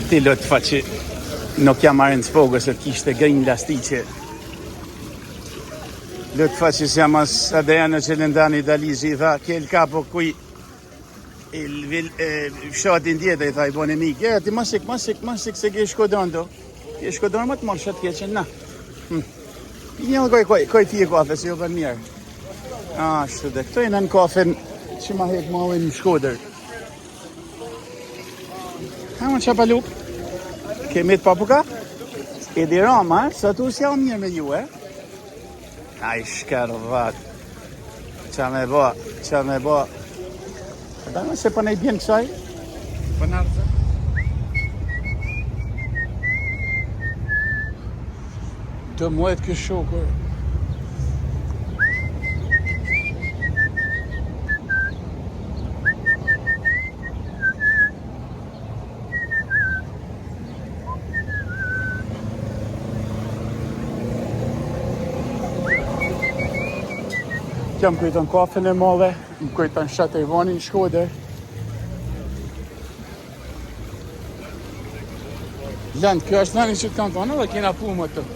Ati Lutfa që nuk jam marrën sfogës se kishte grinj lastiqe. Lutfa që siamo adesso ce ne andano Italizi, tha che il capo qui fshatin tjetër i tha i bone mik. Ti mos sik se ke shkodon do. Ke shkodon më të marrë shat keqen na. Një koj ti e kafe se jo për mirë. Ashtu dhe këto janë në kafen që ma hek mallin në Shkodër. Ha më çapaluk. Kemi të papuka? E di Roma, sa tu si mirë me ju, Ai shkarvat. Qa me bo. Da më se për ne i bjen kësaj? Për nërëzë? Të muet kë shokur. Kjo më kujton kafen e madhe, më kujton shatë e vani në Shkodër. Lëndë, kjo është nani që të kanë tonë, dhe kena pu më të.